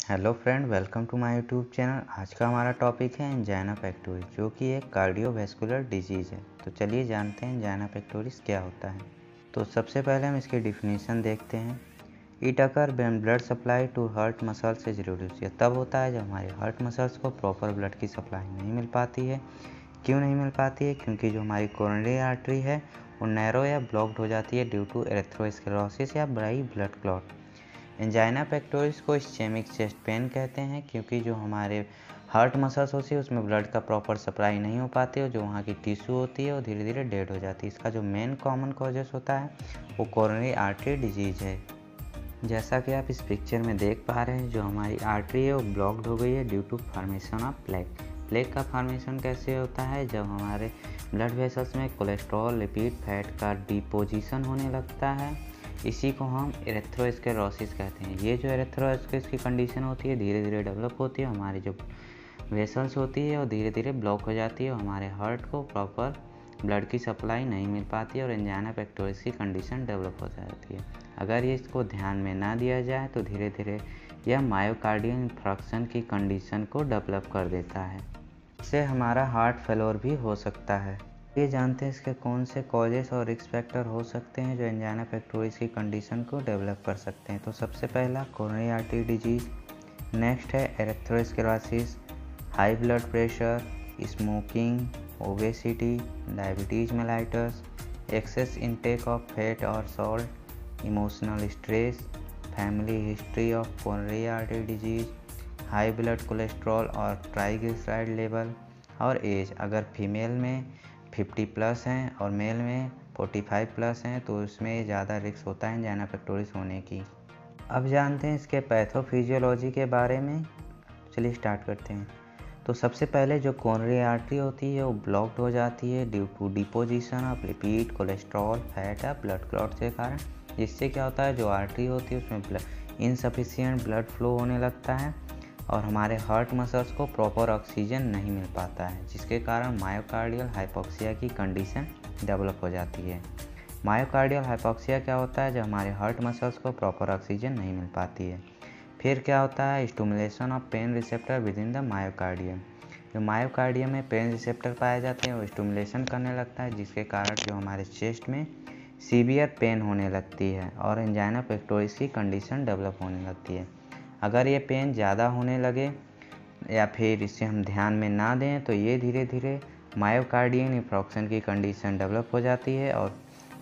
Hello friend, welcome to my YouTube channel. आज का हमारा टॉपिक है एंजाइना पेक्टोरिस, जो कि एक कार्डियोवैस्कुलर डिजीज़ है। तो चलिए जानते हैं एंजाइना पेक्टोरिस क्या होता है। तो सबसे पहले हम इसकी डिफिनीशन देखते हैं। It occur when blood supply to heart muscles is reduce. यह तब होता है जब हमारे हार्ट मसल्स को प्रॉपर ब्लड की सप्लाई नहीं मिल पाती है। क्यों नहीं मिल पाती है? क्योंकि जो हमारी कोरोनरी आर्टरी है वो नैरो या ब्लॉक्ड हो जाती है ड्यू टू एरेथ्रोस्क्लेरोसिस या by blood clot. Angina pectoris को इस्चेमिक चेस्ट पेन कहते हैं, क्योंकि जो हमारे हार्ट मसल्स होती है उसमें ब्लड का प्रॉपर सप्लाई नहीं हो पाती है। जो वहाँ की टिश्यू होती है वो धीरे धीरे डेड हो जाती है। इसका जो मेन कॉमन कॉजेस होता है वो कोरोनरी आर्टरी डिजीज है। जैसा कि आप इस पिक्चर में देख पा रहे हैं, जो हमारी आर्टरी है वो ब्लॉक्ड हो गई है due to formation of plaque. Plaque का फॉर्मेशन कैसे होता है? जब हमारे ब्लड वेसल्स में कोलेस्ट्रॉल, लिपिड, फैट का डिपोजिशन होने लगता है। इसी को हम एरेथ्रोस्क्लेरोसिस कहते हैं। ये जो एरेथ्रोस्क्लेरोसिस की कंडीशन होती है धीरे धीरे डेवलप होती है। हमारी जो वेसल्स होती है वो धीरे धीरे ब्लॉक हो जाती है और हमारे हार्ट को प्रॉपर ब्लड की सप्लाई नहीं मिल पाती है और एंजाइना पेक्टोरिस की कंडीशन डेवलप हो जाती है। अगर ये इसको ध्यान में ना दिया जाए तो धीरे धीरे यह मायोकार्डियल इंफ्रक्शन की कंडीशन को डेवलप कर देता है। इससे हमारा हार्ट फेलोर भी हो सकता है। ये जानते हैं इसके कौन से कॉजेस और रिस्क फैक्टर हो सकते हैं जो एंजाइना पेक्टोरिस की कंडीशन को डेवलप कर सकते हैं। तो सबसे पहला कोरोनरी आर्टरी डिजीज, नेक्स्ट है atherosclerosis, high blood pressure, smoking, obesity, diabetes mellitus, excess intake of fat और salt, emotional stress, family history of coronary artery disease, high blood cholesterol और ट्राइग्लिसराइड लेवल, और एज। अगर female में 50 plus हैं और mail में 45 plus हैं तो उसमें ज़्यादा रिस्क होता है एंजाइना पेक्टोरिस होने की। अब जानते हैं इसके पैथोफिजियोलॉजी के बारे में। चलिए स्टार्ट करते हैं। तो सबसे पहले जो कोरोनरी आर्टरी होती है वो ब्लॉक्ड हो जाती है due to deposition of lipid, cholesterol, fat या ब्लड क्लॉट के कारण। जिससे क्या होता है, जो आर्टरी होती है उसमें इनसफिशिएंट ब्लड फ्लो होने लगता है और हमारे हार्ट मसल्स को प्रॉपर ऑक्सीजन नहीं मिल पाता है, जिसके कारण मायोकार्डियल हाइपोक्सिया की कंडीशन डेवलप हो जाती है। मायोकार्डियल हाइपोक्सिया क्या होता है? जब हमारे हार्ट मसल्स को प्रॉपर ऑक्सीजन नहीं मिल पाती है। फिर क्या होता है? Stimulation of pain receptor within the myocardium. जो मायोकार्डियम में पेन रिसेप्टर पाए जाते हैं वो स्टिमुलेशन करने लगता है, जिसके कारण जो हमारे चेस्ट में सीवियर पेन होने लगती है और एंजाइना पेक्टोरिस की कंडीशन डेवलप होने लगती है। अगर ये पेन ज़्यादा होने लगे या फिर इसे हम ध्यान में ना दें तो ये धीरे धीरे मायोकार्डियल इंफ्रक्शन की कंडीशन डेवलप हो जाती है और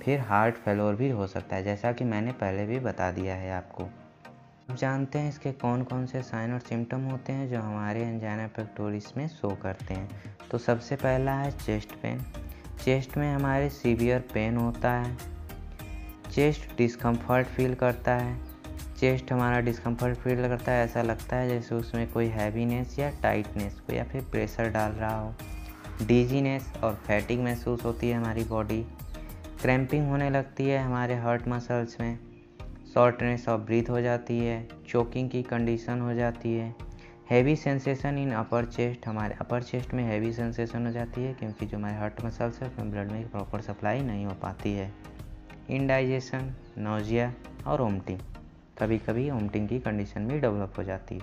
फिर हार्ट फेलोर भी हो सकता है, जैसा कि मैंने पहले भी बता दिया है आपको। अब जानते हैं इसके कौन कौन से साइन और सिम्टम होते हैं जो हमारे एंजाइना पेक्टोरिस में शो करते हैं। तो सबसे पहला है चेस्ट पेन। चेस्ट में हमारे सीवियर पेन होता है। चेस्ट डिस्कम्फर्ट फील करता है। चेस्ट हमारा डिस्कम्फर्ट फील करता है, ऐसा लगता है जैसे उसमें कोई हैवीनेस या टाइटनेस को या फिर प्रेशर डाल रहा हो। डिजीनेस और फैटिग महसूस होती है हमारी बॉडी। क्रैम्पिंग होने लगती है हमारे हार्ट मसल्स में। शॉर्टनेस ऑफ ब्रीथ हो जाती है। चोकिंग की कंडीशन हो जाती है। Heavy sensation in upper chest, हमारे अपर चेस्ट में हैवी सेंसेशन हो जाती है क्योंकि जो हमारे हार्ट मसल्स है उसमें ब्लड में प्रॉपर सप्लाई नहीं हो पाती है। इंडाइजेशन, नोजिया और वोमिटिंग, कभी कभी वोमिटिंग की कंडीशन भी डेवलप हो जाती है।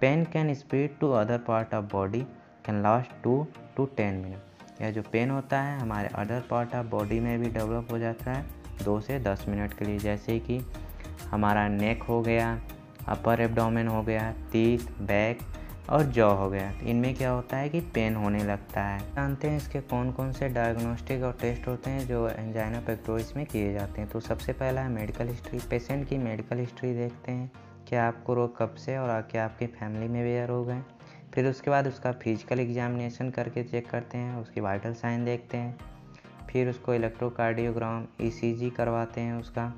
Pain can spread to other part of body, can last 2 to 10 minute. यह जो पेन होता है हमारे अदर पार्ट ऑफ बॉडी में भी डेवलप हो जाता है 2 से 10 मिनट के लिए, जैसे कि हमारा नेक हो गया, अपर एब्डोमेन हो गया, टीथ, बैक और जॉ हो गया। इनमें क्या होता है कि पेन होने लगता है। जानते हैं इसके कौन कौन से डायग्नोस्टिक और टेस्ट होते हैं जो एंजाइना पेक्टोरिस में किए जाते हैं। तो सबसे पहला है मेडिकल हिस्ट्री। पेशेंट की मेडिकल हिस्ट्री देखते हैं, क्या आपको रोग कब से और क्या आपकी फैमिली में भी यह रोग है। फिर उसके बाद उसका फिजिकल एग्जामिनेशन करके चेक करते हैं, उसकी वाइटल साइन देखते हैं। फिर उसको इलेक्ट्रोकार्डियोग्राम, ईसीजी करवाते हैं, उसका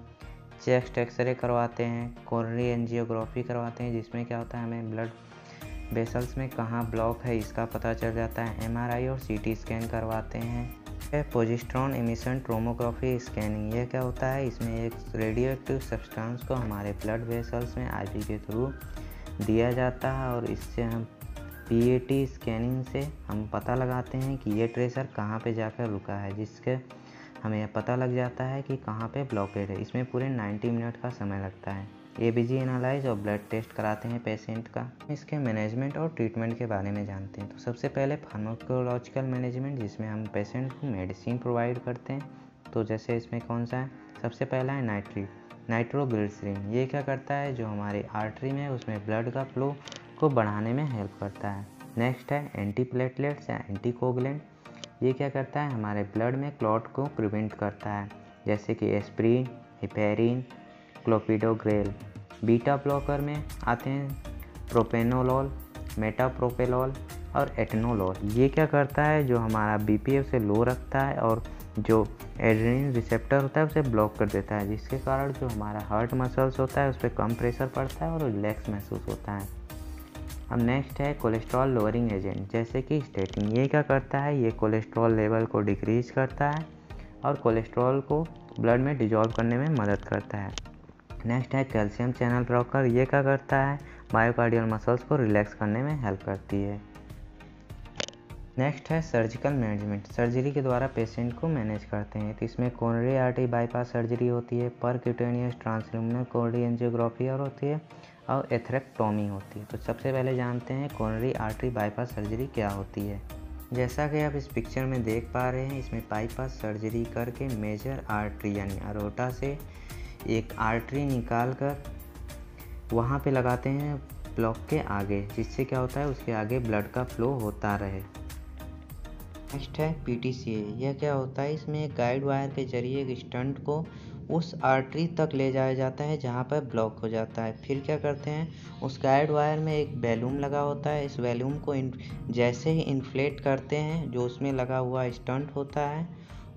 चेस्ट एक्सरे करवाते हैं, कोरोनरी एंजियोग्राफी करवाते हैं, जिसमें क्या होता है हमें ब्लड वेसल्स में कहाँ ब्लॉक है इसका पता चल जाता है। एमआरआई और सीटी स्कैन करवाते हैं। प्रोजेस्टेरॉन एमिशन टोमोग्राफी स्कैनिंग, यह क्या होता है? इसमें एक रेडियोएक्टिव सब्सटेंस को हमारे ब्लड वेसल्स में आईवी के थ्रू दिया जाता है और इससे हम पीएटी स्कैनिंग से हम पता लगाते हैं कि ये ट्रेसर कहाँ पे जाकर रुका है, जिसके हमें यह पता लग जाता है कि कहाँ पे ब्लॉकेज है। इसमें पूरे 90 मिनट का समय लगता है। एबीजी एनालाइज और ब्लड टेस्ट कराते हैं पेशेंट का। इसके मैनेजमेंट और ट्रीटमेंट के बारे में जानते हैं। तो सबसे पहले फार्माकोलॉजिकल मैनेजमेंट, जिसमें हम पेशेंट को मेडिसिन प्रोवाइड करते हैं। तो जैसे इसमें कौन सा है, सबसे पहला है नाइट्रोग्लिसरीन। ये क्या करता है, जो हमारी आर्टरी में उसमें ब्लड का फ्लो को बढ़ाने में हेल्प करता है। नेक्स्ट है एंटीप्लेटलेट्स या एंटीकोगुलेंट। ये क्या करता है, हमारे ब्लड में क्लॉट को प्रिवेंट करता है, जैसे कि aspirin, heparin, clopidogrel. Beta blocker में आते हैं प्रोपेनोलॉल, मेटाप्रोपेलॉल और एटेनोलॉल। ये क्या करता है, जो हमारा बीपी उसे लो रखता है और जो एड्रेनलिन रिसेप्टर होता है उसे ब्लॉक कर देता है, जिसके कारण जो हमारा हार्ट मसल्स होता है उस पर कम प्रेशर पड़ता है और रिलैक्स महसूस होता है। अब नेक्स्ट है कोलेस्ट्रॉल लोअरिंग एजेंट, जैसे कि स्टेटिन। ये क्या करता है, ये कोलेस्ट्रॉल लेवल को डिक्रीज करता है और कोलेस्ट्रॉल को ब्लड में डिजॉल्व करने में मदद करता है। नेक्स्ट है कैल्शियम चैनल ब्लॉकर। ये क्या करता है, मायोकार्डियल मसल्स को रिलैक्स करने में हेल्प करती है। नेक्स्ट है सर्जिकल मैनेजमेंट। सर्जरी के द्वारा पेशेंट को मैनेज करते हैं। तो इसमें कोरोनरी आर्टरी बाईपास सर्जरी होती है, परक्यूटेनियस ट्रांसल्यूमिनल कोरोनरी एंजियोग्राफी और होती है, और एथरेक्टोमी होती है। तो सबसे पहले जानते हैं कोरोनरी आर्टरी बाईपास सर्जरी क्या होती है। जैसा कि आप इस पिक्चर में देख पा रहे हैं, इसमें बाईपास सर्जरी करके मेजर आर्टरी यानी अरोटा से एक आर्टरी निकाल कर वहाँ पे लगाते हैं ब्लॉक के आगे, जिससे क्या होता है, उसके आगे ब्लड का फ्लो होता रहे। नेक्स्ट है पीटीसीए। यह क्या होता है, इसमें एक गाइड वायर के जरिए एक स्टंट को उस आर्टरी तक ले जाया जाता है जहाँ पर ब्लॉक हो जाता है। फिर क्या करते हैं, उस गाइड वायर में एक बैलून लगा होता है। इस बैलून को जैसे ही इन्फ्लेट करते हैं, जो उसमें लगा हुआ स्टंट होता है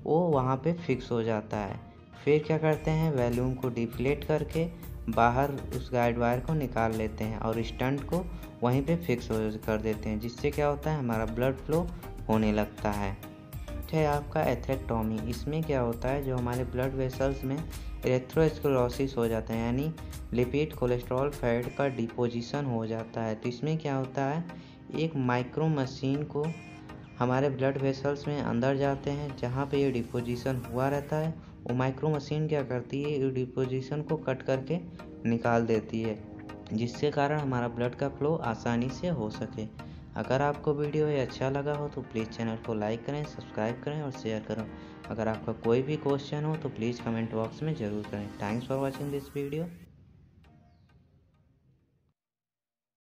वो वहाँ पे फिक्स हो जाता है। फिर क्या करते हैं, बैलून को डिफ्लेट करके बाहर उस गाइड वायर को निकाल लेते हैं और स्टंट को वहीं पे फिक्स कर देते हैं, जिससे क्या होता है, हमारा ब्लड फ्लो होने लगता है। है आपका एथरेक्टोमी। इसमें क्या होता है, जो हमारे ब्लड वेसल्स में एरेथ्रोस्क्लेरोसिस हो जाता है, यानी लिपिड कोलेस्ट्रॉल फैट का डिपोजिशन हो जाता है। तो इसमें क्या होता है, एक माइक्रो मशीन को हमारे ब्लड वेसल्स में अंदर जाते हैं, जहाँ पे ये डिपोजिशन हुआ रहता है। वो माइक्रो मशीन क्या करती है, ये डिपोजिशन को कट करके निकाल देती है, जिसके कारण हमारा ब्लड का फ्लो आसानी से हो सके। अगर आपको वीडियो ये अच्छा लगा हो तो प्लीज़ चैनल को लाइक करें, सब्सक्राइब करें और शेयर करें। अगर आपका कोई भी क्वेश्चन हो तो प्लीज़ कमेंट बॉक्स में ज़रूर करें। Thanks for watching this video.